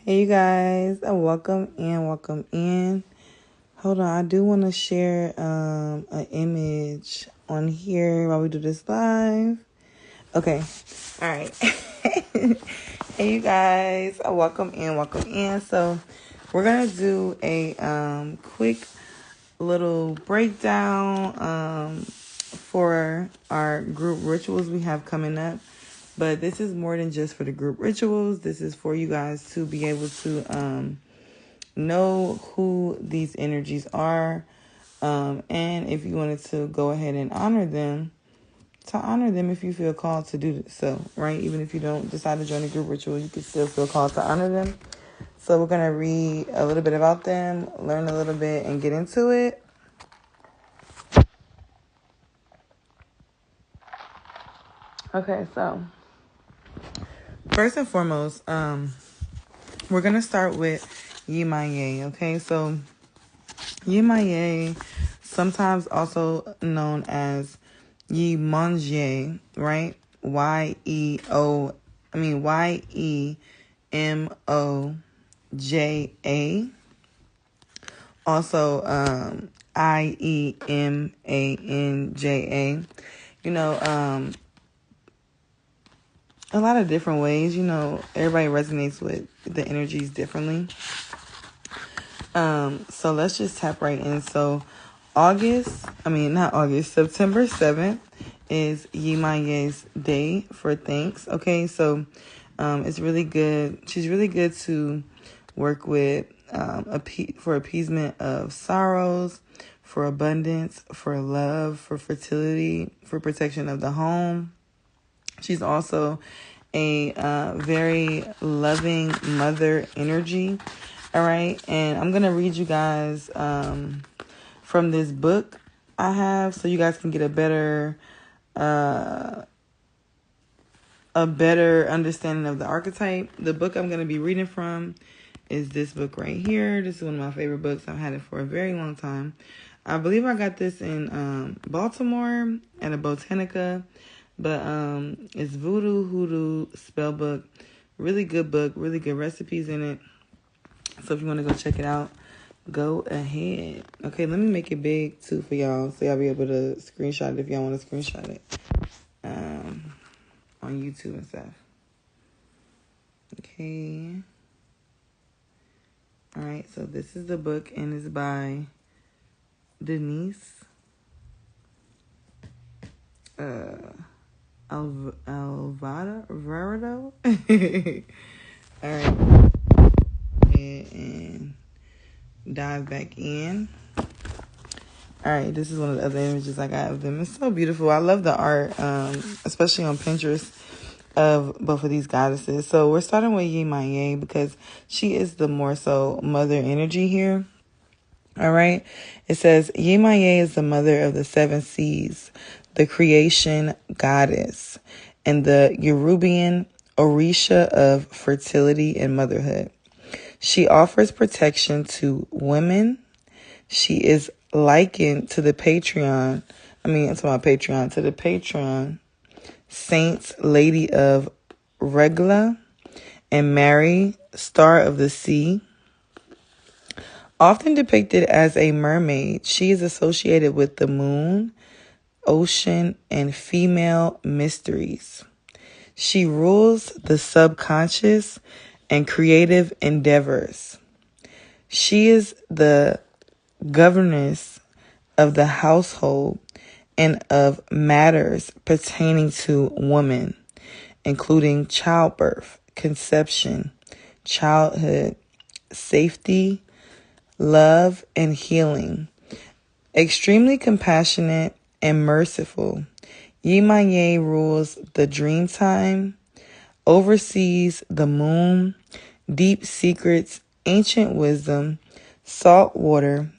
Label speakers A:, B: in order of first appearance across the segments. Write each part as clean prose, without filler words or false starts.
A: Hey, you guys, welcome in. Hold on, I do want to share an image on here while we do this live. Okay, all right. Hey, you guys, welcome in. So we're gonna do a quick little breakdown for our group rituals we have coming up. But this is more than just for the group rituals. This is for you guys to be able to know who these energies are. And if you wanted to go ahead and honor them, if you feel called to do so, right? Even if you don't decide to join a group ritual, you can still feel called to honor them. So we're going to read a little bit about them, learn a little bit, and get into it. Okay, so first and foremost, we're going to start with Yemaya, okay? So Yemaya, sometimes also known as Yemoja, right? Yemoja. Also, Iemanja. A lot of different ways. Everybody resonates with the energies differently. So let's just tap right in. So September 7th is Yemaya's day for thanks. Okay, so it's really good. She's really good to work with for appeasement of sorrows, for abundance, for love, for fertility, for protection of the home. She's also a very loving mother energy. All right. And I'm going to read you guys from this book I have so you guys can get a better understanding of the archetype. The book I'm going to be reading from is this book right here. This is one of my favorite books. I've had it for a very long time. I believe I got this in Baltimore at a Botanica. But it's Voodoo Hoodoo spell book. Really good book. Really good recipes in it. So if you want to go check it out, go ahead. Okay, let me make it big too for y'all so y'all be able to screenshot it if y'all want to screenshot it on YouTube and stuff. Okay. All right, so this is the book and it's by Denise Alvarado. All right. And dive back in. All right, this is one of the other images I got of them. It's so beautiful. I love the art, especially on Pinterest, of both of these goddesses. So we're starting with Yemaya because she is the more so mother energy here. All right. It says Yemaya is the mother of the seven seas, the creation goddess, and the Yorubian Orisha of fertility and motherhood. She offers protection to women. She is likened to the Patreon Saints Lady of Regla and Mary, Star of the Sea. Often depicted as a mermaid, she is associated with the moon, ocean, and female mysteries. She rules the subconscious and creative endeavors. She is the governess of the household and of matters pertaining to woman, including childbirth, conception, childhood, safety, love, and healing. Extremely compassionate and merciful, Yemaya rules the dream time, oversees the moon, deep secrets, ancient wisdom, salt water,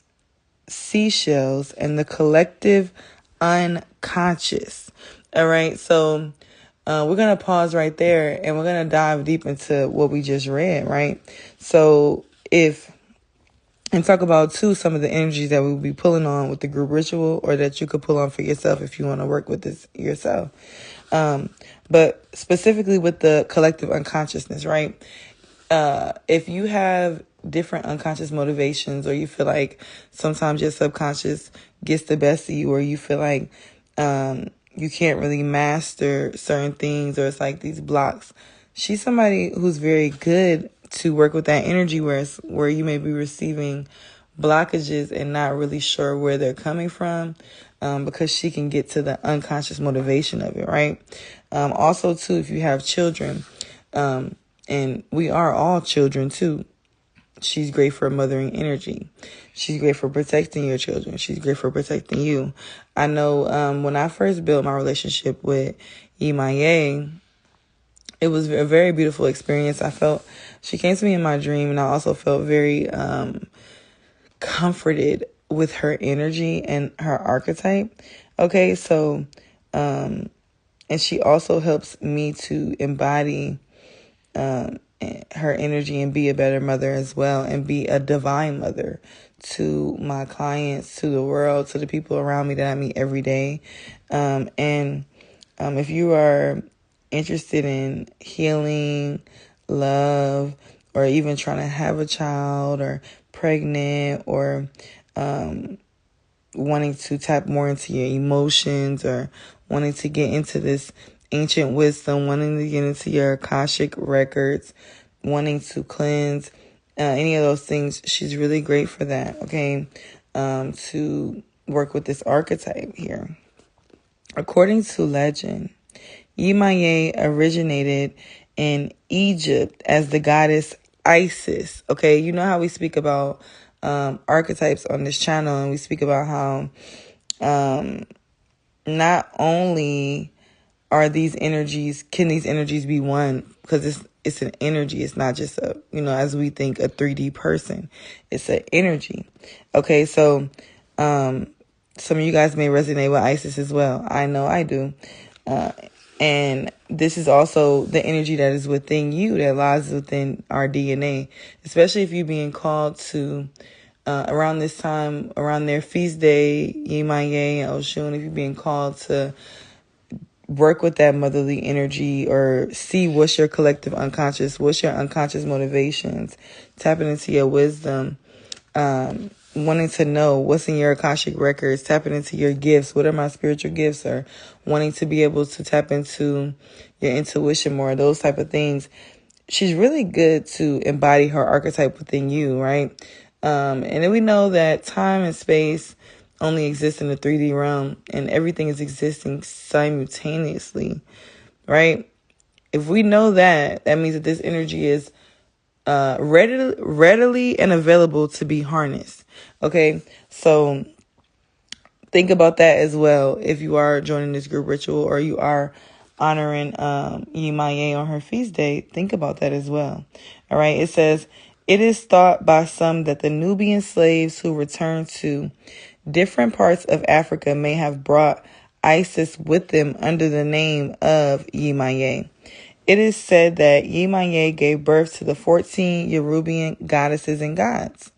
A: seashells, and the collective unconscious. All right, so we're going to pause right there and we're going to dive deep into what we just read, right? So and talk about too some of the energies that we'll be pulling on with the group ritual, or that you could pull on for yourself if you want to work with this yourself. But specifically with the collective unconsciousness, right? if you have different unconscious motivations, or you feel like sometimes your subconscious gets the best of you, or you feel like you can't really master certain things, or it's like these blocks, she's somebody who's very good to work with that energy, where you may be receiving blockages and not really sure where they're coming from, because she can get to the unconscious motivation of it, right? Also, too, if you have children, and we are all children, too, she's great for mothering energy. She's great for protecting your children. She's great for protecting you. I know when I first built my relationship with Yemaya, it was a very beautiful experience. I felt she came to me in my dream, and I also felt very comforted with her energy and her archetype. Okay, so, and she also helps me to embody her energy and be a better mother as well, and be a divine mother to my clients, to the world, to the people around me that I meet every day. And if you are interested in healing, love, or even trying to have a child, or pregnant, or wanting to tap more into your emotions, or wanting to get into this ancient wisdom, wanting to get into your Akashic records, wanting to cleanse, any of those things, she's really great for that, okay? To work with this archetype here. According to legend, Yemaya originated in Egypt as the goddess Isis. Okay, you know how we speak about archetypes on this channel, and we speak about how not only are these energies, can these energies be one? Because it's an energy. It's not just a, as we think, a 3D person. It's an energy. Okay, so some of you guys may resonate with Isis as well. I know I do. And this is also the energy that is within you, that lies within our DNA, especially if you're being called to, around this time, around their feast day, Yemaya and Oshun, if you're being called to work with that motherly energy, or see what's your collective unconscious, what's your unconscious motivations, tapping into your wisdom, wanting to know what's in your Akashic records, tapping into your gifts, what are my spiritual gifts, or wanting to be able to tap into your intuition more, those type of things. She's really good to embody her archetype within you, right? And then we know that time and space only exist in the 3D realm, and everything is existing simultaneously, right? If we know that, that means that this energy is readily and available to be harnessed. Okay, so think about that as well. If you are joining this group ritual, or you are honoring Yemaya on her feast day, think about that as well. All right, it says, it is thought by some that the Nubian slaves who returned to different parts of Africa may have brought Isis with them under the name of Yemaya. It is said that Yemaya gave birth to the 14 Yoruban goddesses and gods.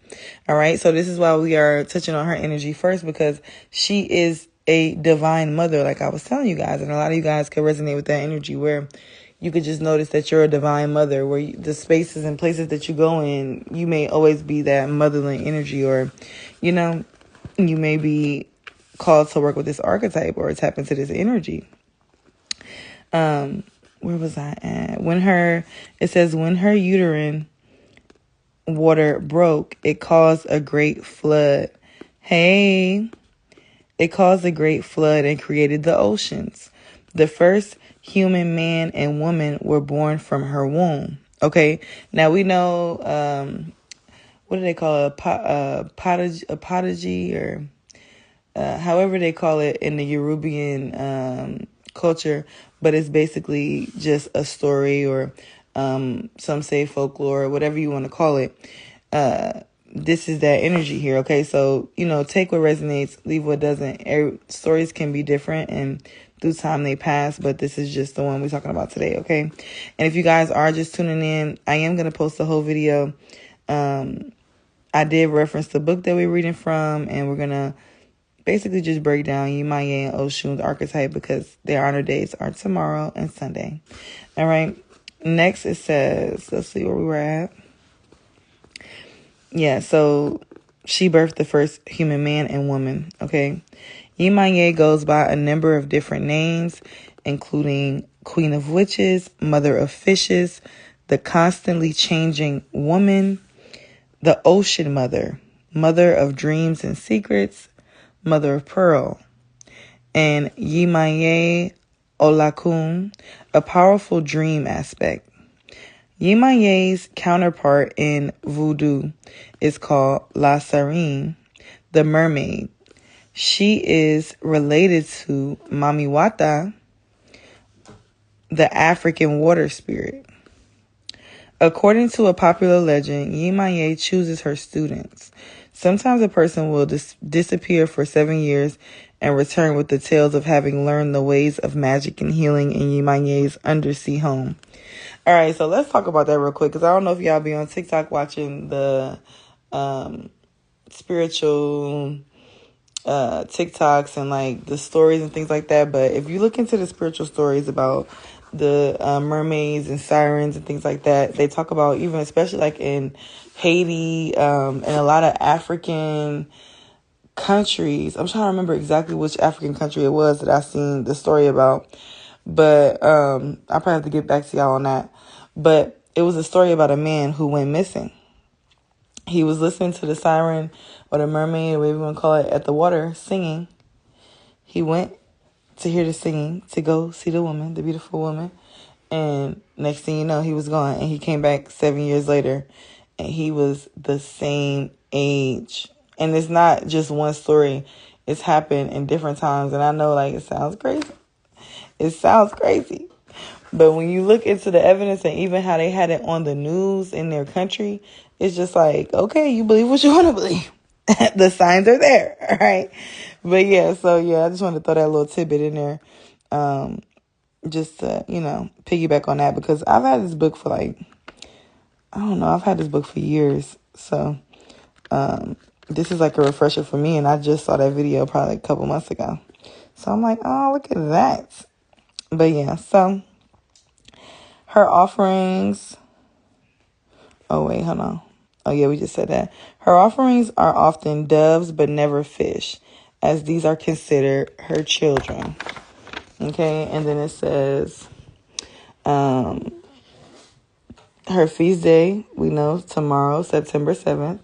A: All right, so this is why we are touching on her energy first, because she is a divine mother, like I was telling you guys, and a lot of you guys could resonate with that energy, where you could just notice that you're a divine mother, where the spaces and places that you go in, you may always be that motherly energy, or, you may be called to work with this archetype or tap into this energy. Where was I at? It says, when her uterine water broke, it caused a great flood. It caused a great flood and created the oceans. The first human man and woman were born from her womb. Okay, now we know, what do they call it? A potagy, or however they call it in the Yoruban culture, but it's basically just a story, or some say folklore, whatever you want to call it. This is that energy here, okay? So, take what resonates, leave what doesn't. Stories can be different, and through time they pass, but this is just the one we're talking about today, okay? And if you guys are just tuning in, I am going to post the whole video. I did reference the book that we're reading from, and we're going to basically just break down Yemaya and Oshun's archetype, because their honor days are tomorrow and Sunday. All right. Next it says, let's see where we were at. Yeah, so she birthed the first human man and woman, okay? Yemaya goes by a number of different names, including Queen of Witches, Mother of Fishes, the constantly changing woman, the Ocean Mother, Mother of Dreams and Secrets, Mother of Pearl, and Yemaya Olakun, a powerful dream aspect. Yemaya's counterpart in voodoo is called La Sirene, the mermaid. She is related to Mamiwata, the African water spirit. According to a popular legend, Yemaya chooses her students. Sometimes a person will disappear for 7 years and return with the tales of having learned the ways of magic and healing in Yemaya's undersea home. All right, so let's talk about that real quick, because I don't know if y'all be on TikTok watching the spiritual TikToks and like the stories and things like that. But if you look into the spiritual stories about the mermaids and sirens and things like that, they talk about, even especially like in Haiti and a lot of African countries. I'm trying to remember exactly which African country it was that I seen the story about. But I'll probably have to get back to y'all on that. But it was a story about a man who went missing. He was listening to the siren or the mermaid, or whatever you want to call it, at the water singing. He went to hear the singing, to go see the woman, the beautiful woman. And next thing you know, he was gone. And he came back 7 years later. And he was the same age. And it's not just one story. It's happened in different times. And I know, like, it sounds crazy. It sounds crazy. But when you look into the evidence and even how they had it on the news in their country, it's just like, okay, you believe what you want to believe. The signs are there, all right? But yeah, so yeah, I just wanted to throw that little tidbit in there. Just to, piggyback on that, because I've had this book for I've had this book for years. So this is like a refresher for me, and I just saw that video probably a couple months ago. So I'm like, oh, look at that. But yeah, so her offerings. Oh, wait, hold on. Oh, yeah, we just said that. Her offerings are often doves, but never fish, as these are considered her children. Okay, and then it says her feast day, we know, tomorrow, September 7th.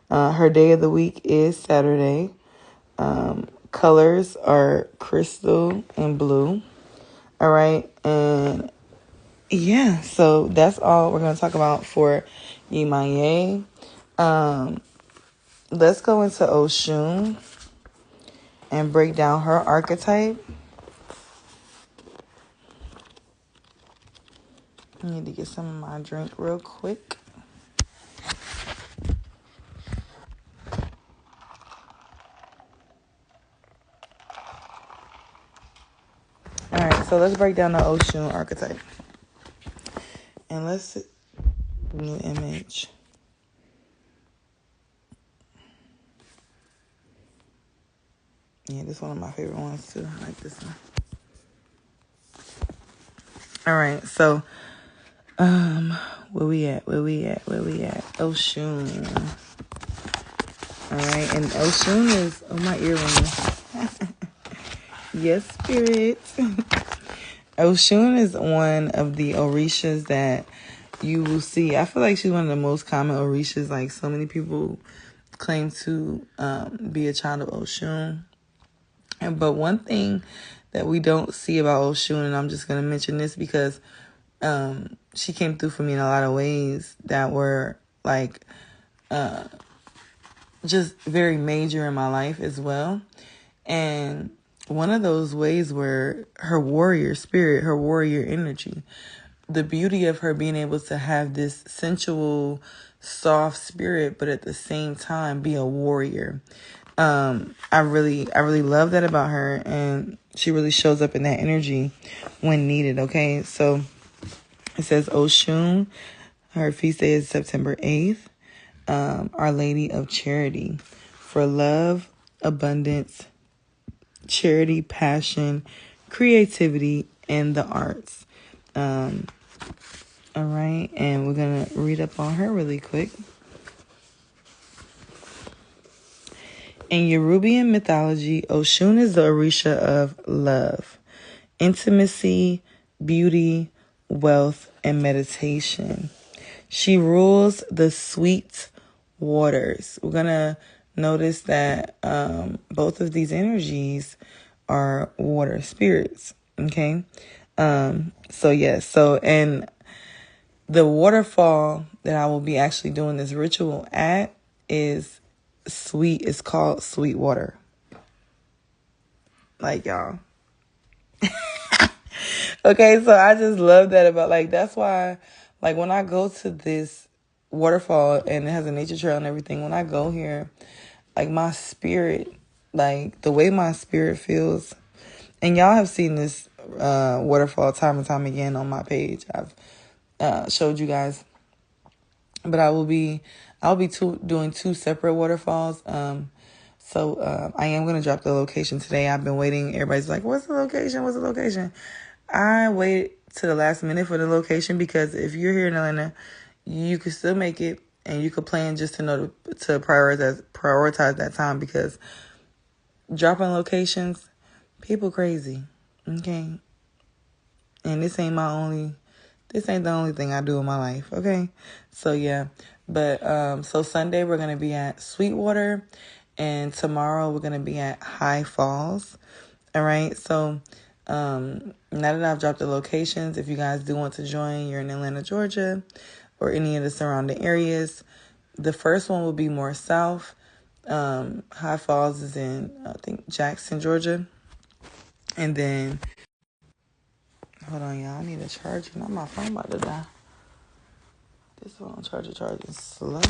A: Her day of the week is Saturday. Colors are crystal and blue. All right, and yeah, so that's all we're going to talk about for Yemaya. Let's go into Oshun and break down her archetype. I need to get some of my drink real quick. All right, so let's break down the Oshun archetype. And let's new image. Yeah, this is one of my favorite ones too. I like this one. All right, so where we at? Oshun. All right, and Oshun is my earring. Yes, spirit. Oshun is one of the orishas that you will see. I feel like she's one of the most common orishas. Like, so many people claim to be a child of Oshun. But one thing that we don't see about Oshun, and I'm just going to mention this because she came through for me in a lot of ways that were like just very major in my life as well. And one of those ways were her warrior spirit, her warrior energy. The beauty of her being able to have this sensual, soft spirit, but at the same time be a warrior. I really love that about her, and she really shows up in that energy when needed. Okay, so it says Oshun. Her feast day is September 8th. Our Lady of Charity, for love, abundance, charity, passion, creativity, and the arts. All right, and we're going to read up on her really quick. In Yoruban mythology, Oshun is the Orisha of love, intimacy, beauty, wealth, and meditation. She rules the sweet waters. We're going to notice that both of these energies are water spirits. Okay. And the waterfall that I will be actually doing this ritual at is sweet. It's called Sweet Water. Like, y'all. Okay, so I just love that about, like, that's why, like, when I go to this waterfall and it has a nature trail and everything, when I go here, like, my spirit, like, the way my spirit feels, and y'all have seen this waterfall time and time again on my page. I've showed you guys, but I'll be doing two separate waterfalls. I am going to drop the location today. I've been waiting. Everybody's like, what's the location? What's the location? I wait to the last minute for the location because if you're here in Atlanta, you could still make it and you could plan just to know to prioritize that time, because dropping locations, people crazy. Okay. And this ain't the only thing I do in my life. Okay. So yeah. But so Sunday we're gonna be at Sweetwater, and tomorrow we're gonna be at High Falls. All right. So now that I've dropped the locations, if you guys do want to join, you're in Atlanta, Georgia, or any of the surrounding areas. The first one will be more south. High Falls is in, I think, Jackson, Georgia. And then, hold on, y'all. I need a charger. Not my phone about to die. This phone charging slow.